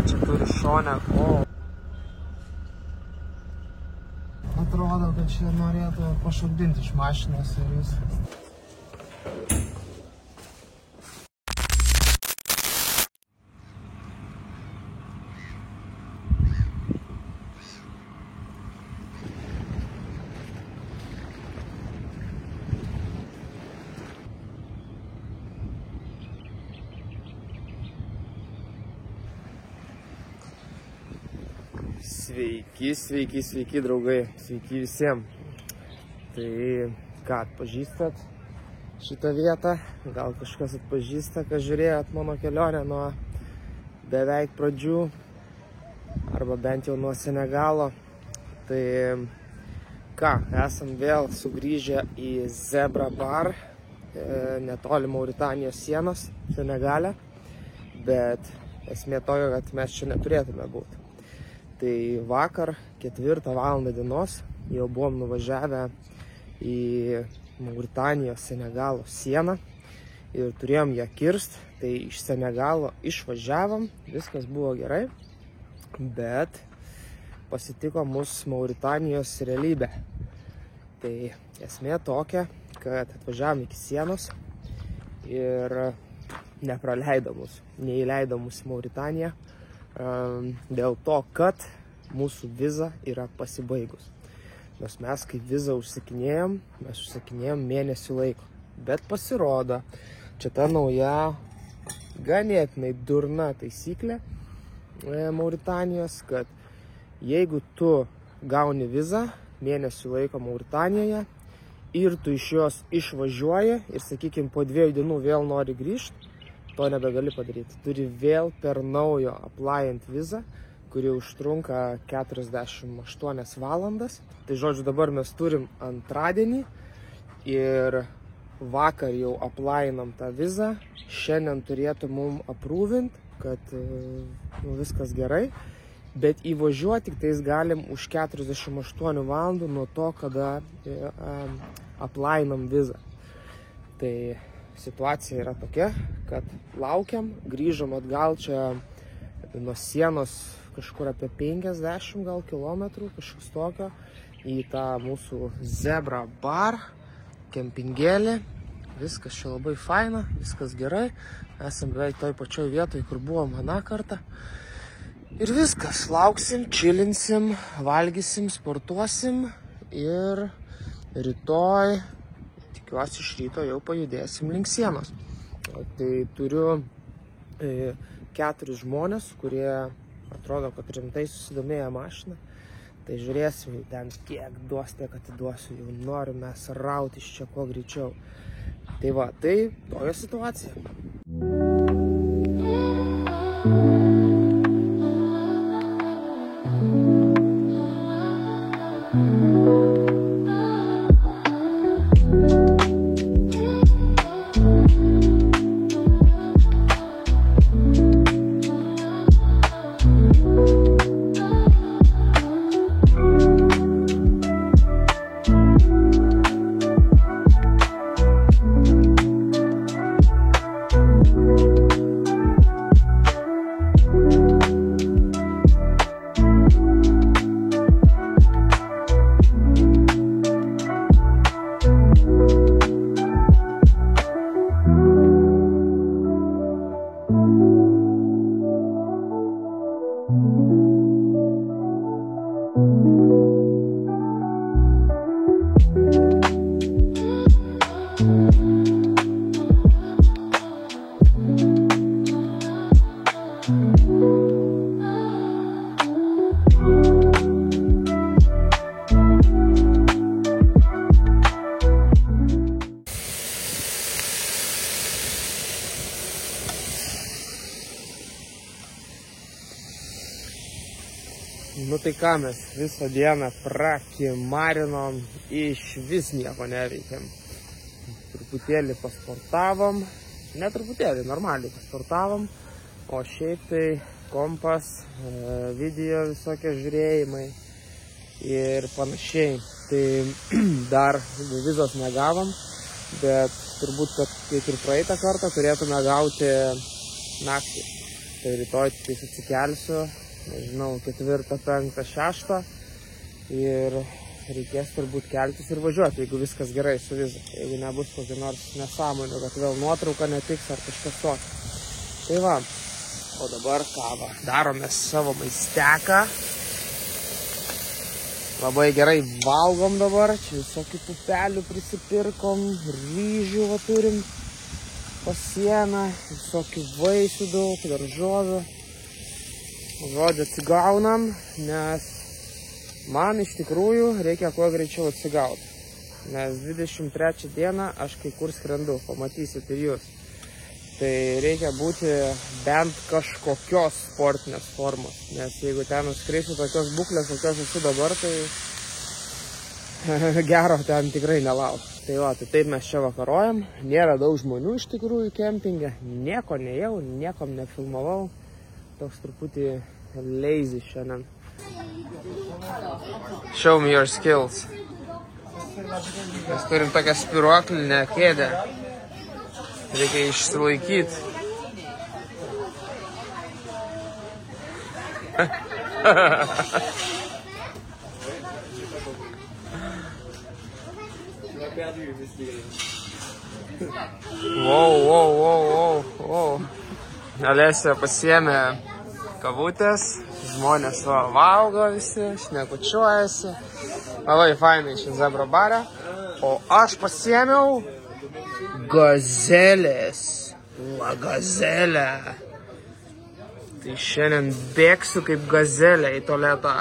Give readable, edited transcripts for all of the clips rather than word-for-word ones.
čia turi šonę. Atrodo, kad čia norėtų pašokdinti iš mašinos ir viskas. Sveiki draugai, sveiki visiems. Tai ką, atpažįstat šitą vietą? Gal kažkas atpažįsta, kas žiūrėjot mano kelionę nuo beveik pradžių, arba bent jau nuo Senegalo. Tai ką, esam vėl sugrįžę į Zebra Bar, netoli Mauritanijos sienos, Senegale, bet esmė tokia, kad mes čia neturėtume būti. Tai vakar 4 valandą dienos jau buvom nuvažiavę į Mauritanijos Senegalo sieną ir turėjom ją kirst. Tai iš Senegalo išvažiavom, viskas buvo gerai, bet pasitiko mus Mauritanijos realybė. Tai esmė tokia, kad atvažiavom iki sienos ir nepraleido mus, neįleido mus į Mauritaniją. Dėl to, kad mūsų viza yra pasibaigus. Nes mes kaip vizą užsakinėjom, mes užsakinėjom mėnesių laiko. Bet pasirodo, čia ta nauja, ganėtinai durna taisyklė Mauritanijos, kad jeigu tu gauni vizą mėnesių laiko Mauritanijoje ir tu iš jos išvažiuoji ir, sakykime, po 2 dienų vėl nori grįžti, to nebegali padaryti. Turi vėl per naujo appliant vizą, kuri užtrunka 48 valandas. Tai žodžiu, dabar mes turim antradienį ir vakar jau applianam tą vizą. Šiandien turėtų mum appruvint, kad viskas gerai, bet įvažiuoti tik tais galim už 48 valandų nuo to, kada applianam vizą. Tai situacija yra tokia, kad laukiam, grįžom atgal čia nuo sienos kažkur apie 50 gal kilometrų, kažkas tokio, į tą mūsų Zebra Bar, kempingėlį. Viskas čia labai faina, viskas gerai. Esam beveik toj pačioj vietoj, kur buvom aną kartą. Ir viskas, lauksim, čilinsim, valgysim, sportuosim ir rytoj, tikiuosi, iš ryto jau pajudėsim link sienos. Tai turiu 4 žmonės, kurie atrodo, kad rimtai susidomėję mašiną. Tai žiūrėsim ten, kiek duos, tiek atiduosiu. Jau norim mes rauti iš čia kuo greičiau. Tai va, tai tokia situacija. Nu tai ką, mes visą dieną prakimarinom, iš vis nieko neveikėm. Truputėlį pasportavom, ne truputėlį, normaliai pasportavom, o šiaip tai kompas, video visokie žiūrėjimai ir panašiai. Tai dar vizos negavom, bet turbūt, kad kaip ir praeitą kartą turėtume gauti naktį. Tai rytoj tik atsikelsiu, nežinau, 4, 5, 6 ir reikės turbūt keltis ir važiuoti, jeigu viskas gerai su viza. Jeigu nebus kokia nors nesąmonė, kad vėl nuotrauka netiks ar kažkas tokio. Tai va, o dabar kavą. Darome savo maisteką. Labai gerai valgom dabar. Čia visokių pupelių prisipirkom, ryžių va turim pasieną, visokių vaisių daug, daržovių. Žodžiu, atsigaunam, nes man iš tikrųjų reikia kuo greičiau atsigauti. Nes 23 dieną aš kai kur skrendu, pamatysit ir jūs. Tai reikia būti bent kažkokios sportinės formos. Nes jeigu ten nuskrisiu tokios būklės, kokios esu dabar, tai gero ten tikrai nelauk. Tai va, tai taip mes čia vakarojam. Nėra daug žmonių iš tikrųjų kempinge. Nieko nejau, niekom nefilmavau. Toks truputį lazy šiandien. Show me your skills. Mes turim tokią spiruoklinę kėdę. Reikia išsilaikyti. Wow. Alesija pasiėmė kavutės. Žmonės valgo visi, šnekučiuojasi. Labai fainai šį zebro barę. O aš pasiėmiau gazelės. La gazelė. Tai šiandien bėgsiu kaip gazelė į tualetą.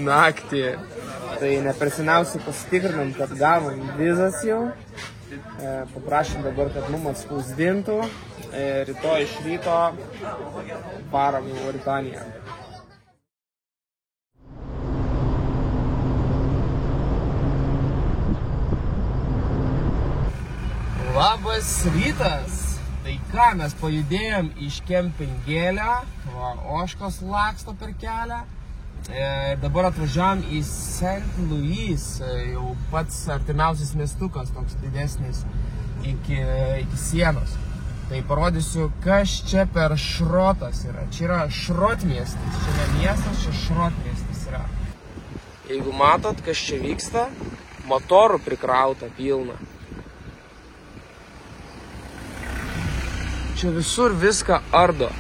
Naktį. Tai neperseniausiai pasitikrinam, kad gavom vizas jau. Paprašym dabar, kad mum atspausdintų. Rytoj iš ryto varom į Mauritaniją. Labas rytas! Tai ką, mes pajudėjom iš kempingėlio, ožkos laksto per kelią. Dabar atvažiavom į St. Louis, jau pats artimiausias miestukas, toks didesnis, iki sienos. Tai parodysiu, kas čia per šrotas yra. Čia yra šrotmiestis, čia ne miestas, čia šrotmiestis yra. Jeigu matot, kas čia vyksta, motorų prikrauta pilna. Čia visur viską ardo.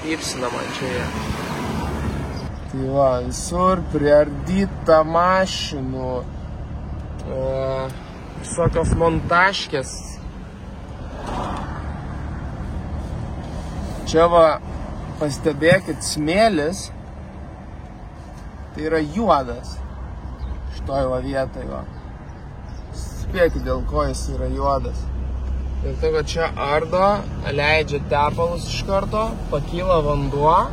Pypsina man čia jie. Tai va, visur priardyta mašinų. Visokios montaškės. Čia va, pastebėkit, smėlis. Tai yra juodas. Šitoj va vietoj va. Spėkit, dėl ko jis yra juodas. Dėl to, kad čia ardo, leidžia tepalus iš karto, pakyla vanduo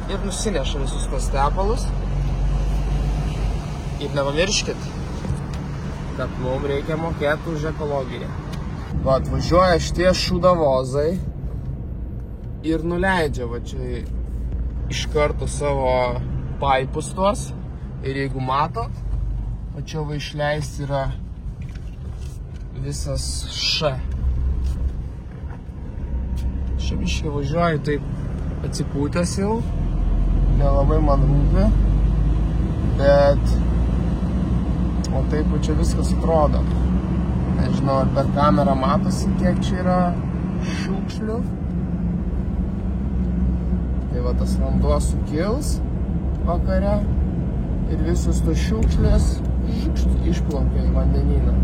ir nusineša visus tos tepalus. Ir nepamirškit, kad mums reikia mokėti už ekologiją. Va, atvažiuoja šitie šūdavozai ir nuleidžia va čia iš karto savo paipus tuos. Ir jeigu matot, va čia va išleisti yra visas š. Čia biškai važiuoju taip atsipūtęs jau. Nelabai man rūpi. Bet o taip čia viskas atrodo. Nežinau, ar per kamerą matosi, kiek čia yra šiukšlių. Tai va tas vanduo sukils vakare ir visus tos šiukšlės išplaukia į vandenyną.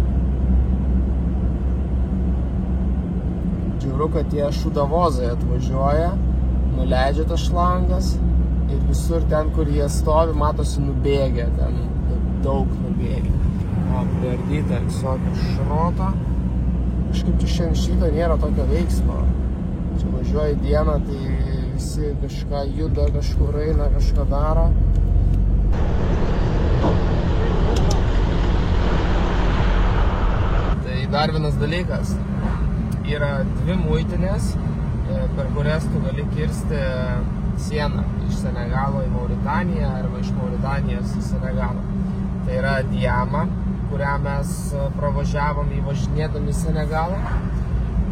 Džiūru, kad tie šūdavozai atvažiuoja, nuleidžia tas šlangas ir visur ten, kur jie stovi, matosi nubėgę, ten daug nubėgę. O, priardyta visokio šroto. Kažkaip čia šiandien šitą nėra tokio veiksmo. Čia važiuoja dieną, tai visi kažką juda, kažkur eina, kažką daro. Tai dar vienas dalykas. Yra 2 muitinės, per kurias tu gali kirsti sieną iš Senegalo į Mauritaniją arba iš Mauritanijos į Senegalą. Tai Tai yra Diama, kurią mes pravažiavom įvažinėdami Senegalą,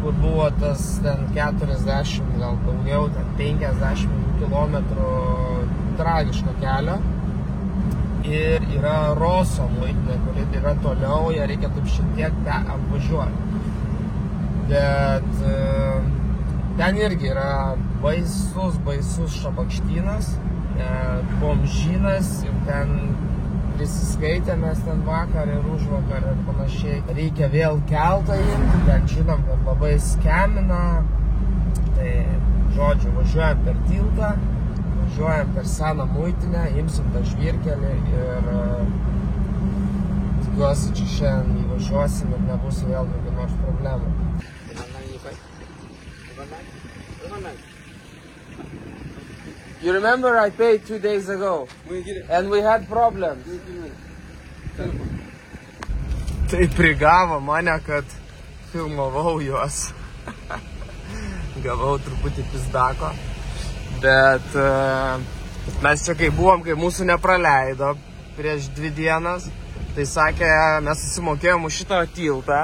kur buvo tas ten 40, gal daugiau, ten 50 kilometrų tragiško kelio. Ir yra Roso muitinė, kuri yra toliau, ją reikia taip šiek tiek apvažiuoti. Bet ten irgi yra baisus šabakštynas, bomžynas ir ten prisiskaitėmės ten vakar ir užvakar ir panašiai. Reikia vėl keltą imti, ten žinom, kad labai skemina. Tai, žodžiu, važiuojam per tiltą, važiuojam per seną muitinę, imsim tą žvyrkelį ir tikiuosi, čia šiandien įvažiuosim ir nebus vėl kokių nors problemų. You remember I paid 2 days ago and we had problems. Tai prigavo mane, kad filmavau juos. Gavau truputį pizdako. Bet mes čia kai buvom, kai mūsų nepraleido prieš 2 dienas, tai sakė, mes susimokėjom už šitą tiltą.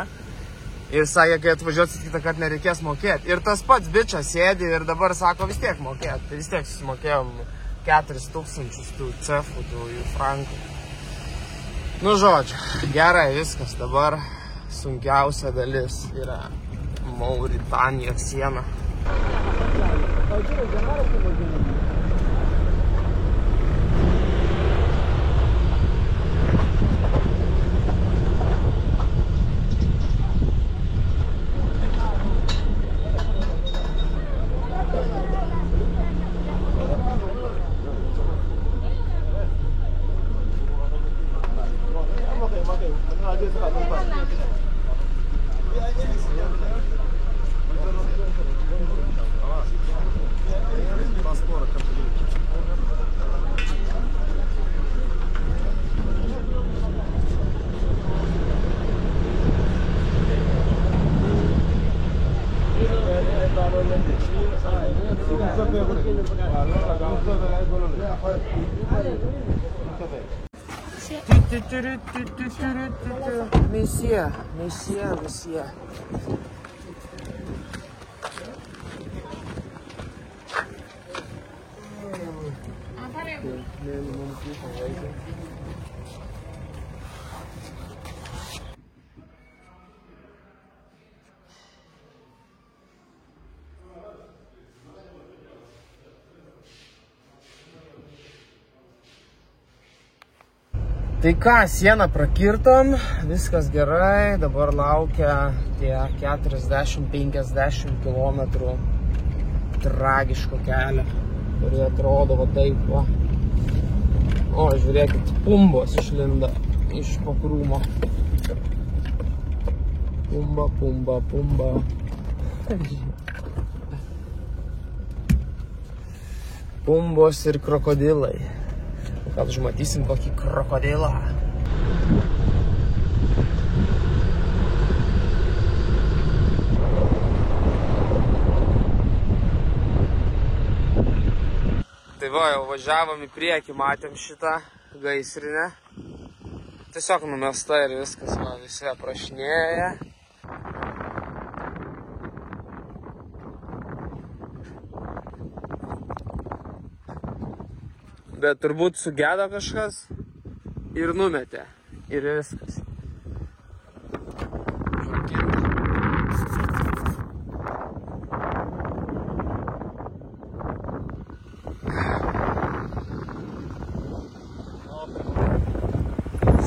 Ir sakė, kai atvažiuosit kitą kartą nereikės mokėti. Ir tas pats bičas sėdi ir dabar sako vis tiek mokėti. Tai vis tiek susimokėjom 4000 tų cefų, tų frankų. Nu žodžiu, gerai viskas. Dabar sunkiausia dalis yra Mauritanijos siena. Messia. Tai ką, sieną prakirtom, viskas gerai, dabar laukia tie 40-50 kilometrų tragiško kelio, kurį atrodo va taip va. O, žiūrėkit, pumbos išlinda iš po krūmo. Pumba. Pumbos ir krokodilai. Gal užmatysim kokį krokodilą. Tai va, jau važiavom į priekį, matėm šitą gaisrinę. Tiesiog numesta ir viskas, va, visi aprašinėja. Bet turbūt sugedo kažkas ir numetė. Ir viskas.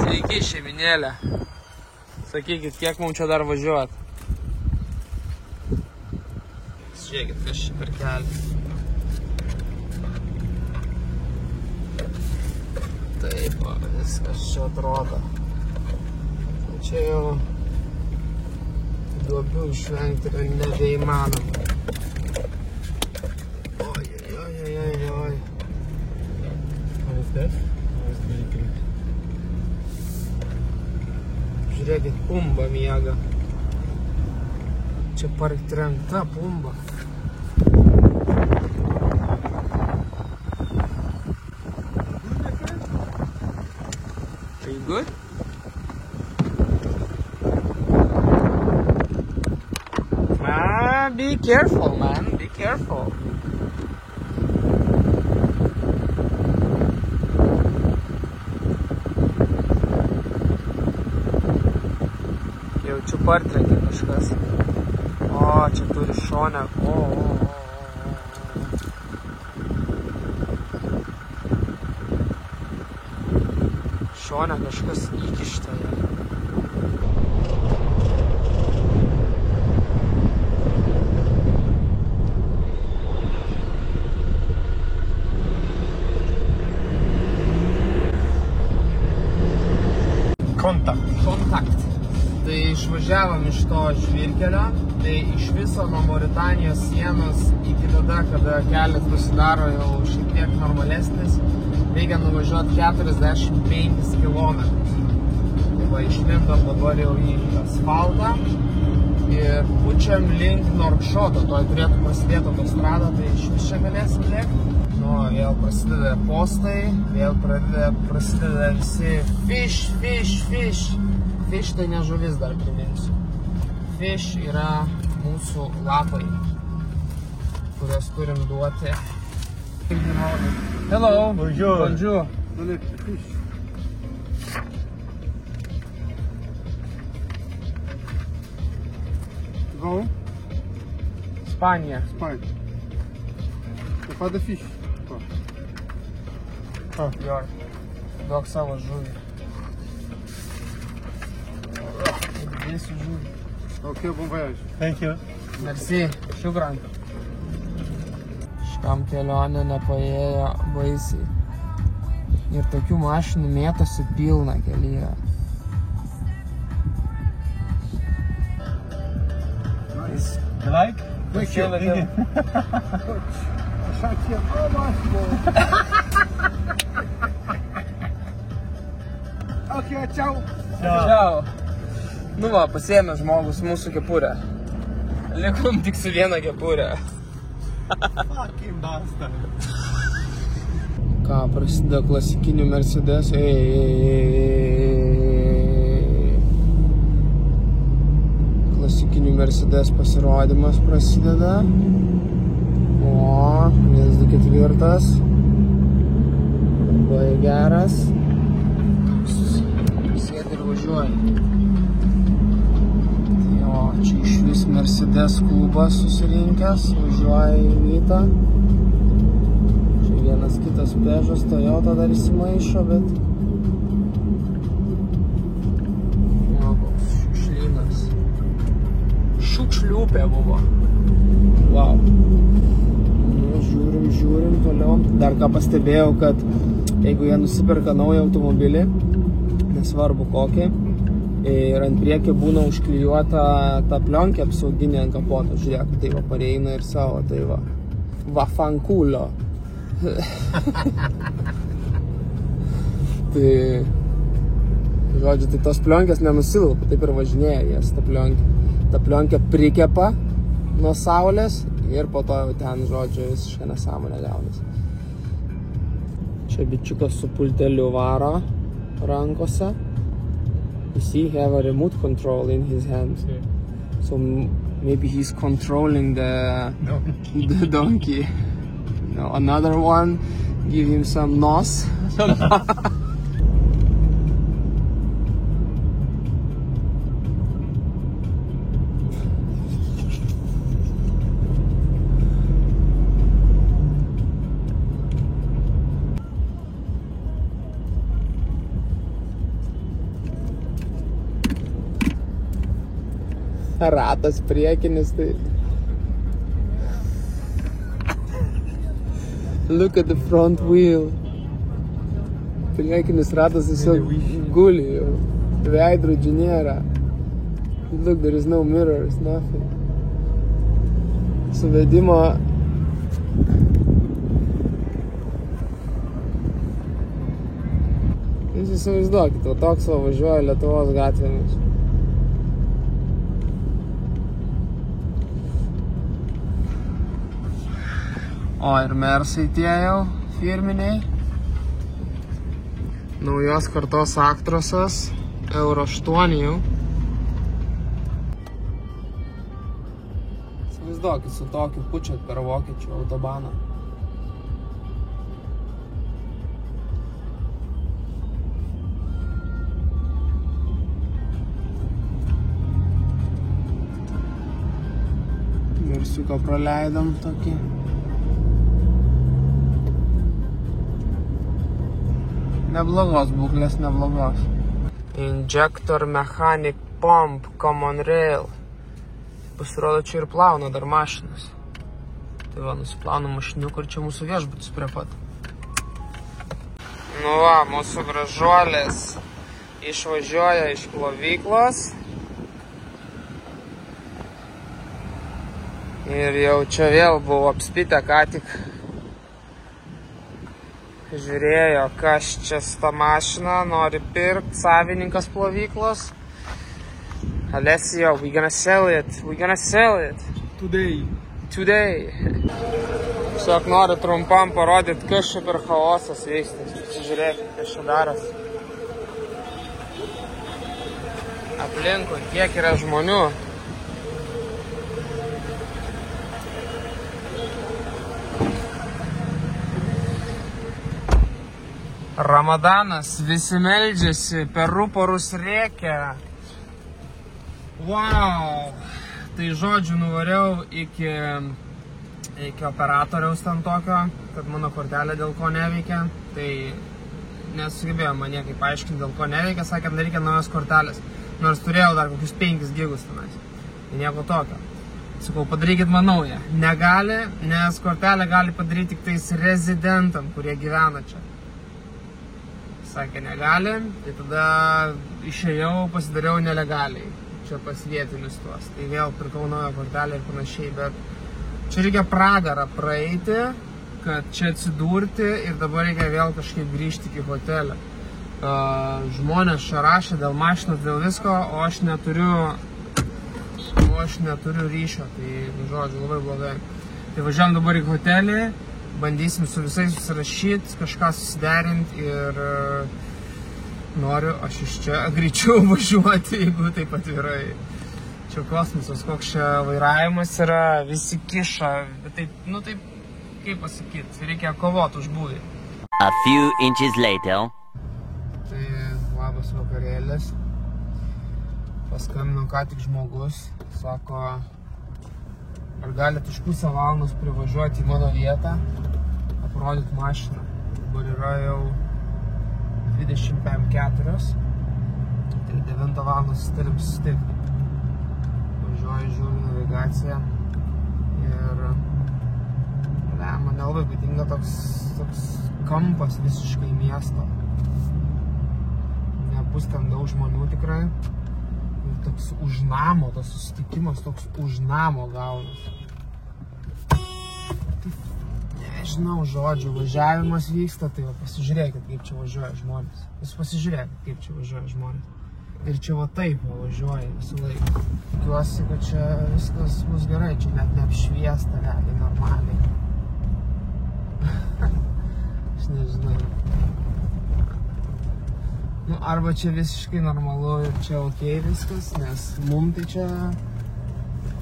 Sveiki, šeiminėlė. Sakykit, kiek mums čia dar važiuot? Žiūrėkit, kas čia per kelią. Taip, viskas čia atrodo. Čia jau duobių išvengti yra nebeįmanoma. Oi. Žiūrėkit, pumba miega. Čia partrenkta pumba. Are you good? Be careful, man. Be careful. Jaučiu partrenkė kažkas. O, čia turi šonę. Šonę kažkas įkišta. Kontakt. Tai išvažiavom iš to žvyrkelio, tai iš viso nuo Mauritanijos sienos iki tada, kada kelias pasidaro jau šiek tiek normalesnis, reikia nuvažiuoti 45 km. Tai va, išlindom dabar jau į asfaltą ir pučiam link Norkšoto, toj turėtų prasidėti autostrada, tai iš vis čia galėsim lėkti. Nu, vėl prasideda postai, vėl prasideda visi fish. Fish tai ne žuvis, dar priminsiu. Fish yra mūsų lapai, kurios turim duoti. Hello. Bonjour. Go. Ispanija. The father fish. Jo, duok savo žuvį. Dėsiu žuvį. Ok, bon voyage. Thank you. Merci, šukran. Šitam kelionė nepaėjo baisiai. Ir tokių mašinų mėtosi pilna kelyje. Nice. You like? Thank you. Okay, ciao. Ciao. Nu va, pasiėmė žmogus mūsų kepurę. Likom tik su viena kepurė. Fucking bastard. Ką, prasideda klasikinių Mercedes. Klasikinių Mercedes pasirodymas prasideda. O, 124. Labai geras. Sėdi ir važiuoja. Jo, čia iš vis Mercedes klubas susirinkęs, važiuoja į mytą. Čia vienas kitas Peugeot, Toyota dar įsimaišo, bet... O, koks šiukšlynas. Šiukšliupė buvo. Wow. Nu, žiūrim toliau. Dar ką pastebėjau, kad jeigu jie nusiperka naują automobilį, nesvarbu kokį, ir ant priekio būna užklijuota ta plionkė apsauginė ant kapoto. Žiūrėk, tai va, pareina ir savo, tai va. Va fankulo. Tai, žodžiu, tai tos plionkės nenusilaupa, taip ir važinėja jas, ta plionkė. Ta plionkė prikepa nuo saulės ir po to jau ten, žodžiu, visiškai nesąmonė gaunasi. Čia bičiukas su pulteliu varo rankose. You see, he have a remote control in his hand. So maybe he's controlling the donkey. No, another one, give him some nos. Ratas priekinis, tai... Look at the front wheel. Priekinis ratas tiesiog guli jau. Veidrodžių nėra. Look, there is no mirrors, nothing. Suvedimo... Jūs įsivaizduokit, o toks va važiuoja Lietuvos gatvėmis. O ir Mersai tie jau firminiai. naujos kartos Actrosas, Euro 8 jau. Įsivaizduokit su tokiu pučiat per vokiečių autobaną. Garsiuką praleidom tokį. Neblogos būklės, neblogos. Injector Mechanic Pump Common Rail. Pasirodo, čia ir plauna dar mašinas. Tai va, nusiplauna mašiniukų ir čia mūsų viešbutis prie pat. Nu va, mūsų gražuolės išvažiuoja iš plovyklos. Ir jau čia vėl buvo apspitę ką tik. Žiūrėjo, kas čia su ta mašina, nori pirkt, savininkas plovyklos. Alessio, we're gonna sell it. Today. Tiesiog noriu trumpam parodyti, kas čia per chaosas vyksta. Žiūrėkit, kas čia daras. Aplinkui, kiek yra žmonių. Ramadanas, visi meldžiasi, per ruporus rėkia. Wow! Tai žodžiu, nuvariau iki operatoriaus ten tokio, kad mano kortelė dėl ko neveikia. Tai nesugebėjo man niekaip paaiškinti, dėl ko neveikia, sakė, kad nereikia naujos kortelės. Nors turėjau dar kokius 5 gigus tenais. Tai nieko tokio. Sakau, padarykit man naują. Negali, nes kortelę gali padaryti tik tais rezidentam, kurie gyvena čia. Sakė, negali, tai tada išėjau, pasidariau nelegaliai, čia pas vietinius tuos. Tai vėl pirkau naują kortelę ir panašiai, bet čia reikia pragarą praeiti, kad čia atsidurti ir dabar reikia vėl kažkaip grįžti iki hotelio. Žmonės čia rašė dėl mašinos, dėl visko, o aš neturiu ryšio, tai, žodžiu, labai blogai. Tai važiuojam dabar į hotelį. Bandysim su visais susirašyti, kažką susiderinti ir noriu aš iš čia greičiau važiuoti, jeigu taip atvirai. Čia kosmosas, koks čia vairavimas yra, visi kiša, bet taip, nu taip, kaip pasakyti, reikia kovoti už būvį. A few inches later. Tai labas vakarėlis. Paskambino ką tik žmogus, sako, ar galit už pusę valandos privažiuoti į mano vietą, aprodyti mašiną. Dabar yra jau 25:04, tai 9 valandos sustarim susitikti. Važiuoju, žiūriu navigaciją ir man nelabai patinka toks kampas visiškai miesto. Nebus ten daug žmonių tikrai. Toks už namo, tas susitikimas toks už namo gaunas. Nežinau, žodžiu, važiavimas vyksta, tai va, pasižiūrėkit, kaip čia važiuoja žmonės. Jūs pasižiūrėkit, kaip čia važiuoja žmonės. Ir čia va taip va, važiuoja visą laiką. Tikiuosi, kad čia viskas bus gerai, čia net neapšviesta, realiai, normaliai. Aš nežinau. Nu, arba čia visiškai normalu ir čia okei viskas, nes mum tai čia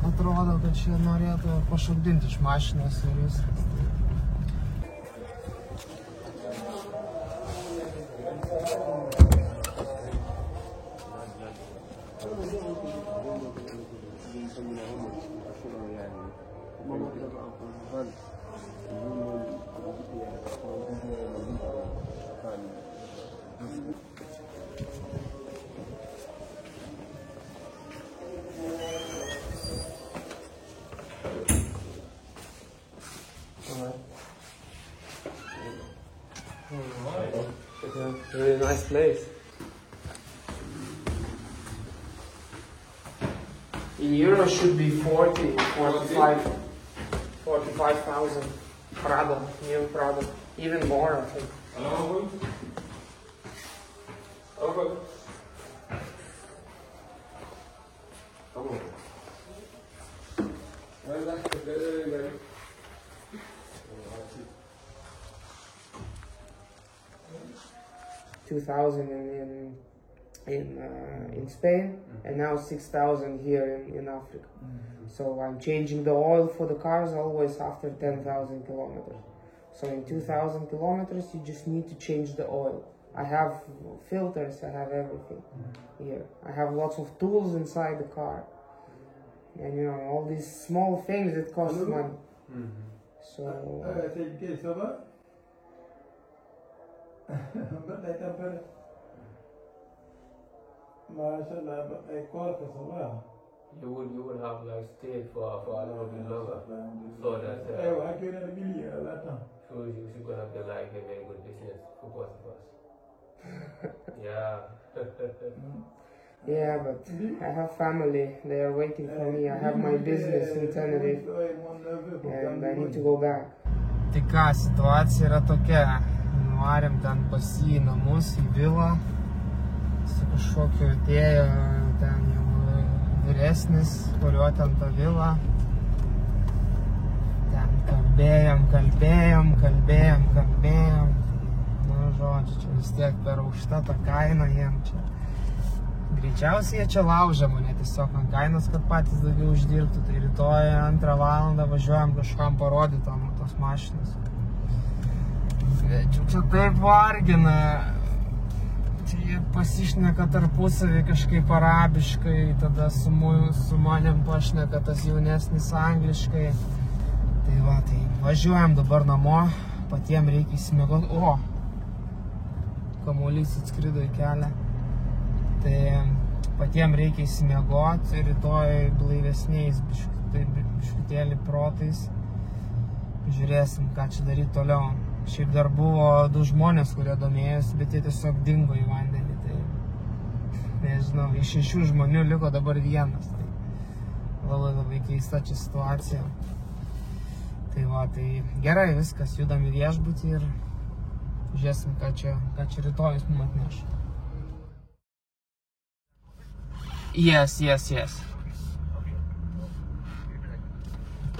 atrodo, kad čia norėtų pašokdinti iš mašinos ir viskas. Yeah, really nice place. In euros should be 45,000 Prado, new Prado, even more I think. Okay. 2,000 in Spain, and now 6,000 here in Africa. So I'm changing the oil for the cars always after 10,000 kilometers. So in 2,000 kilometers, you just need to change the oil. I have filters, I have everything here. I have lots of tools inside the car. And you know, all these small things, it costs money. So... You would have like stayed for a little bit longer. So that so you gonna be like a very good business for both of us. Yeah. Yeah, but I have family. They are waiting for me. I have my business in Tenerife, and I need to go back. Tai ką, situacija yra tokia. Nuvarėm ten pas jį į namus, į vilą. Su kažkokiu atėjo ten jau vyresnis, kuriuo ten ta vila. Ten kalbėjom. Nu, žodžiu, čia vis tiek per aukšta ta kaina jiem čia. Greičiausiai jie čia laužia mane tiesiog ant kainos, kad patys daugiau uždirbtų. Tai rytoj 2 valandą važiuojam kažkam parodyti tos mašinos. Čia taip vargina. Jie pasišneka tarpusavį kažkaip arabiškai, tada su manim pašneka tas jaunesnis angliškai. Tai va, tai važiuojam dabar namo, patiem reikia įsimiegoti. O! Kamuolys atskrido į kelią. Tai patiem reikia įsimiegoti, rytoj blaivesniais biškutėlį protais. Žiūrėsim, ką čia daryti toliau. Šiaip dar buvo 2 žmonės, kurie domėjosi, bet jie tiesiog dingo į vandenį. Tai, nežinau, iš 6 žmonių liko dabar 1. Tai labai keista čia situacija. Tai va, tai gerai viskas, judam į viešbutį ir žiūrėsim, ką čia rytojus mums atneš. Yes.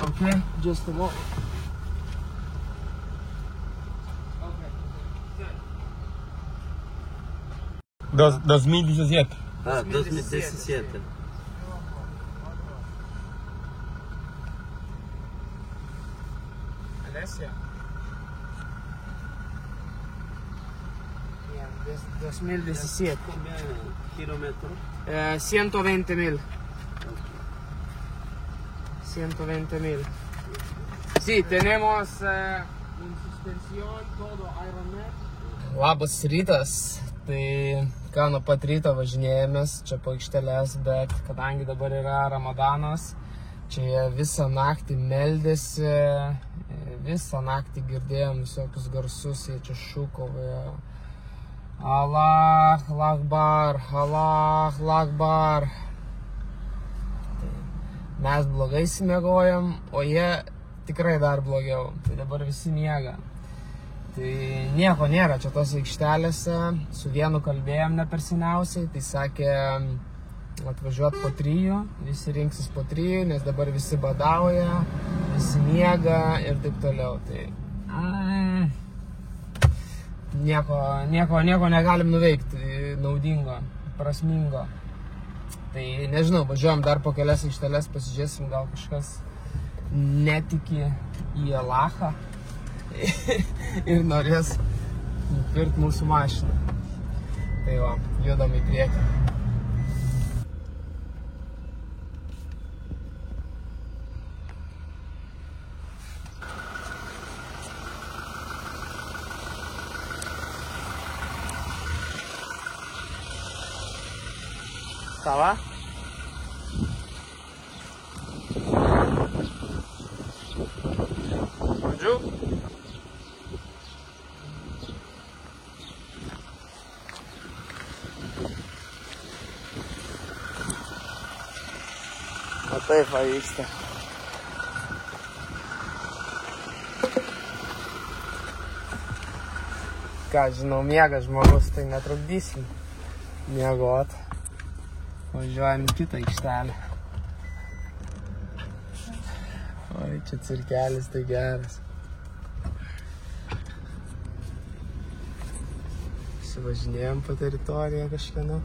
Okay, just a moment. 2017. 2017. Alessia? Yeah, 2017. Kilómetros. 120.000. 120.000. Sí, tenemos en suspensión todo Ironman. Labas rytas. Tai ką, nuo pat ryto važinėjomės čia po aikšteles, bet kadangi dabar yra Ramadanas, čia jie visą naktį meldėsi, visą naktį girdėjom visokius garsus, jie čia šūkauja. Allah Akbar, Allah Akbar. Tai mes blogai simiegojom, o jie tikrai dar blogiau. Tai dabar visi miega. Tai nieko nėra čia tos aikštelėse, su vienu kalbėjom ne per seniausiai, tai sakė atvažiuot po 3, visi rinksis po 3, nes dabar visi badauja, visi miega ir taip toliau. Tai nieko negalim nuveikti naudingo, prasmingo. Tai nežinau, važiuojam dar po kelias aikšteles, pasižiūrėsim, gal kažkas netiki į Allahą ir norės nupirkti mūsų mašiną. Tai va, judam į priekį. Ça va? Bonjour. Taip vyksta. Ką žinau, miega žmogus, tai netrukdysim miegot. Važiuojam į kitą aikštelę. Oi, čia cirkelis tai geras. Važinėjom po teritoriją kažkieno.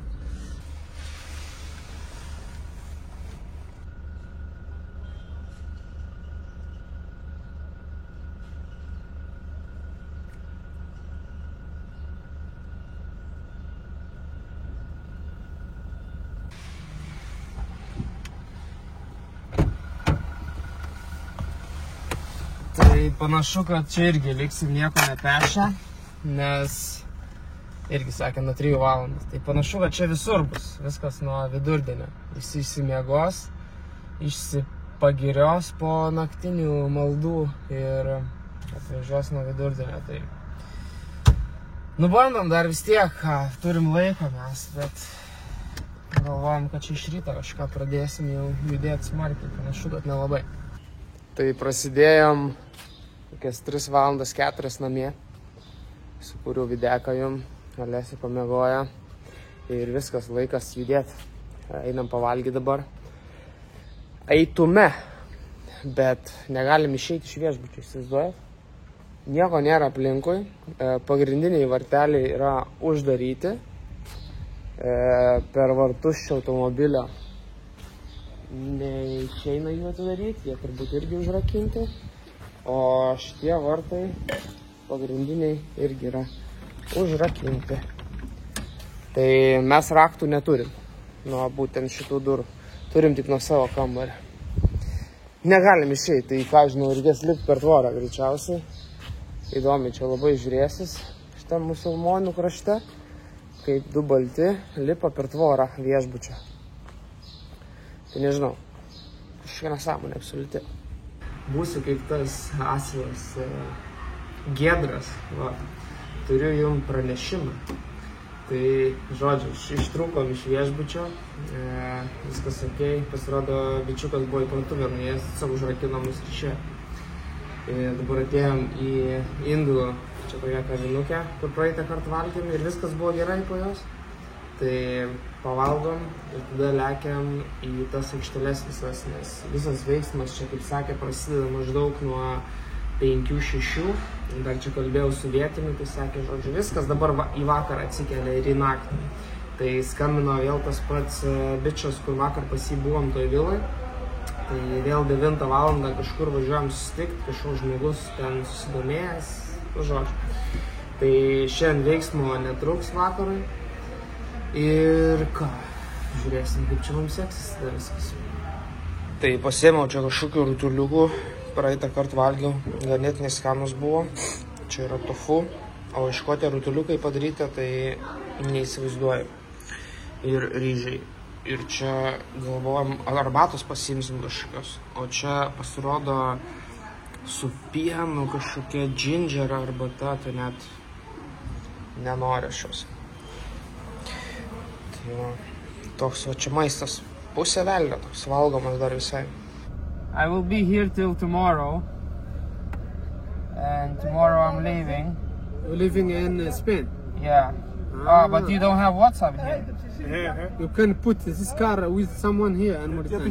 Tai panašu, kad čia irgi liksim nieko nepešę, nes irgi sakė nuo 3 valandos. Tai panašu, kad čia visur bus, viskas nuo vidurdienio. Visi išsimiegos, išsipagirios po naktinių maldų ir atvažiuos nuo vidurdienio. Tai nubandom dar vis tiek, turim laiko mes, bet galvojam, kad čia iš ryto kažką pradėsim jau judėti smarkiai, panašu, kad nelabai. Tai prasidėjom kokias 3 valandas 4 namie, sukūriau videką jum, Alesė pamiegoja ir viskas, laikas judėti. Einam pavalgyti dabar. Eitume, bet negalim išeiti iš viešbučio, įsivaizduojat? Nieko nėra aplinkui, pagrindiniai varteliai yra uždaryti, per vartus šio automobilio neišeina jų atidaryti, jie turbūt irgi užrakinti, o šitie vartai pagrindiniai irgi yra užrakinti. Tai mes raktų neturim nuo būtent šitų durų, turim tik nuo savo kambario. Negalim išeiti, tai ką žinau, reikės lipti per tvorą greičiausiai. Įdomi, čia labai žiūrėsis šitam musulmonų krašte, kaip 2 balti lipa per tvorą viešbučio. Tai nežinau, kažkokia nesąmonė absoliuti. Būsiu kaip tas asilas Giedras, va, turiu jum pranešimą. Tai, žodžiu, ištrūkom iš viešbučio, viskas okei, pasirodo, bičiukas buvo į parduotuvę nuėjęs, tiesiog užrakino mus ir čia. Dabar atėjom į Indų, čia tokia kavinukę, kur praeitą kartą valgėm ir viskas buvo gerai po jos. Tai pavalgom ir tada lekiam į tas aikšteles visas, nes visas veiksmas čia, kaip sakė, prasideda maždaug nuo 5-6. Dar čia kalbėjau su vietiniu, tai sakė, žodžiu, viskas dabar į vakarą atsikelia ir į naktį. Tai skambino vėl tas pats bičas, kur vakar pas jį buvom toj viloj. Tai vėl 9 valandą kažkur važiuojam susitikti, kažkoks žmogus ten susidomėjęs, žodžiu. Tai šiandien veiksmo netruks vakarui. Ir ką, žiūrėsim, kaip čia mums seksis tada viskas. Tai pasiėmiau čia kažkokių rutuliukų, praeitą kartą valgiau, ganėtinai skanus buvo. Čia yra tofu, o iš ko tie rutuliukai padaryti, tai neįsivaizduoju. Ir ryžiai. Ir čia galvojam, arbatos pasiimsim kažkokios, o čia pasirodo su pienu kažkokia ginger arbata, tai net nenoriu šios. Toks va čia maistas, pusė velnio, toks valgomas dar visai. I will be here till tomorrow, and tomorrow I'm leaving. You're living in Spain? Yeah. But you don't have WhatsApp here. You can put this car with someone here in Mauritania.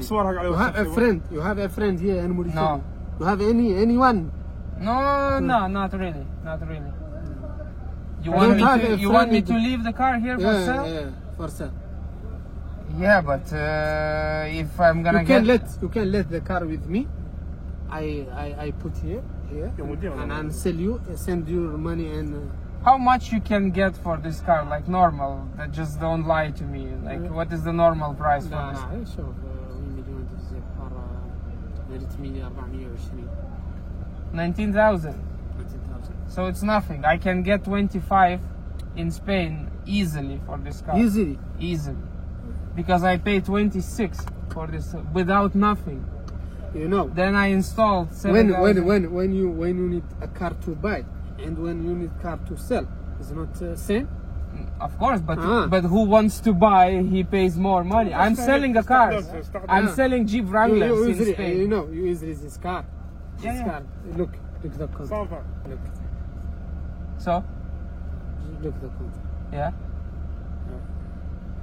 You have a friend here in Mauritania. No. You have anyone? No, not really. You want me to leave the car here for sale? Yeah, for sale. Yeah, but if I'm gonna You can let the car with me. I put here, and send you money and. How much you can get for this car, like normal? That just don't lie to me. Like, what is the normal price for this? شوف 19,000. So it's nothing. I can get 25 in Spain easily for this car. Easily. Because I paid 26 for this without nothing. You know. Then I installed 7,000. When you need a car to buy and when you need car to sell, is not same? Of course, but who wants to buy? He pays more money. I'm selling a car. I'm selling Jeep Wranglers in Spain. You know, you easily this car. Yeah. Look the content. So? Look the content. Yeah.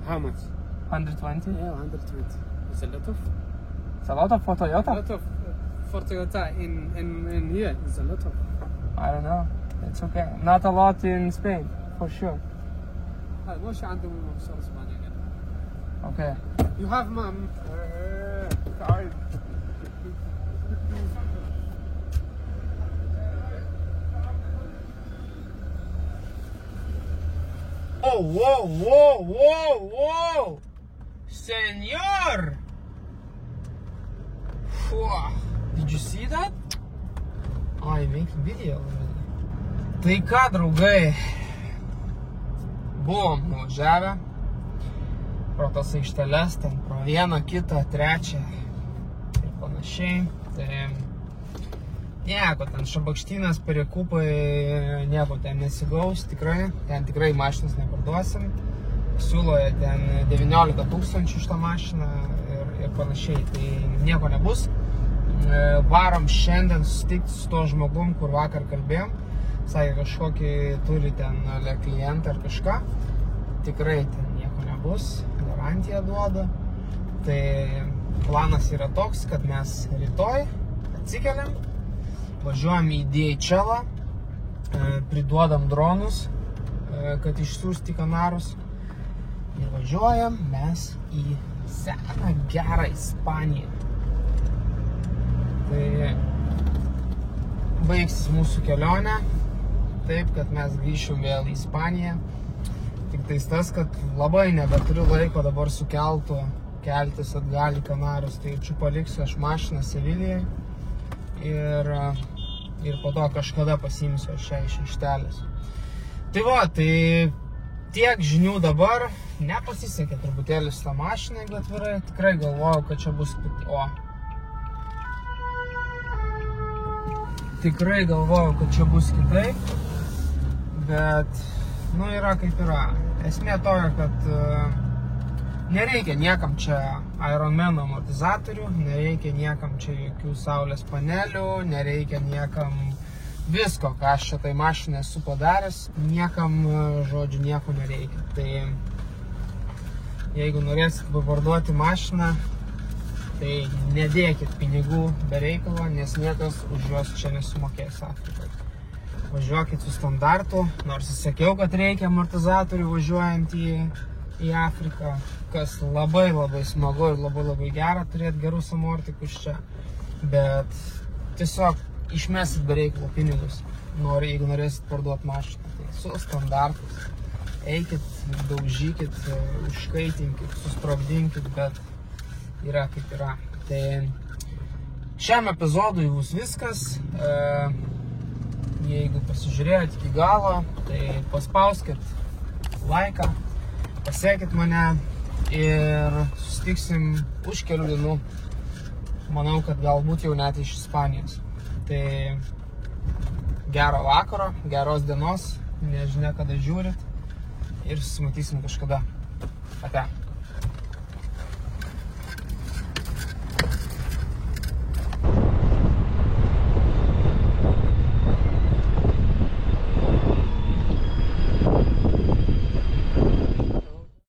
How much? 120. Yeah, 120. It's a lot of. It's a lot of for Toyota. A lot of for Toyota in here. It's a lot of. I don't know. It's okay. Not a lot in Spain, for sure. هاي ماشي عندهم مبصرة اسبانية كده. Okay. You have mom. تعال. Oh, whoa, whoa, whoa, whoa! Senor! Whoa. Did you see that? Oh, you making video. Tai ką, draugai, buvom nuvažiavę pro tas aikšteles, ten pro vieną, kitą, trečią ir panašiai. Tai nieko, ten Šabakštynas, Perekupai, nieko ten nesigaus, tikrai. Ten tikrai mašinas neparduosim. Siūloja ten 19 000 šitą mašiną ir panašiai. Tai nieko nebus. Varom šiandien susitikti su to žmogum, kur vakar kalbėjom. Sakė, kažkokį turi ten klientą ar kažką. Tikrai ten nieko nebus. Garantiją duoda. Tai planas yra toks, kad mes rytoj atsikeliam, važiuojam į DHL, priduodam dronus, kad išsiųsti Kanarus. Ir važiuojam mes į seną gerą Ispaniją. Tai baigsis mūsų kelionė, taip, kad mes grįšim vėl į Ispaniją. Tik tais tas, kad labai nebeturiu laiko dabar su keltu keltis atgal į Kanarus. Tai čia paliksiu aš mašiną Sevilijai ir po to kažkada pasiimsiu aš šią iš aikštelės. Tai va, tai tiek žinių dabar. Nepasisekė truputėlį su tą mašiną, jeigu atvirai. Tikrai galvojau, kad čia bus Tikrai galvojau, kad čia bus kitaip. Bet, yra kaip yra. Esmė tokia, kad nereikia niekam čia Ironman amortizatorių, nereikia niekam čia jokių saulės panelių, nereikia niekam visko, ką aš čia tai mašinai esu padaręs, niekam, žodžiu, nieko nereikia. Tai jeigu norėsit parduoti mašiną, tai nedėkit pinigų be reikalo, nes niekas už juos čia nesumokės Afrikoje. Važiuokit su standartu, nors įsakiau, kad reikia amortizatorių važiuojant į Afriką, kas labai labai smagu ir labai labai gera turėti gerus amortikus čia, bet tiesiog išmesit be reikalo pinigus, jeigu norėsit parduoti mašiną. Tai su standartus eikit, daužykit, užkaitinkit, susprogdinkit, bet yra kaip yra. Tai šiam epizodui bus viskas. Jeigu pasižiūrėjot iki galo, tai paspauskit laiką, pasekit mane ir susitiksim už kelių dienų. Manau, kad galbūt jau net iš Ispanijos. Tai gero vakaro, geros dienos, nežinia kada žiūrit ir susimatysim kažkada. Ate.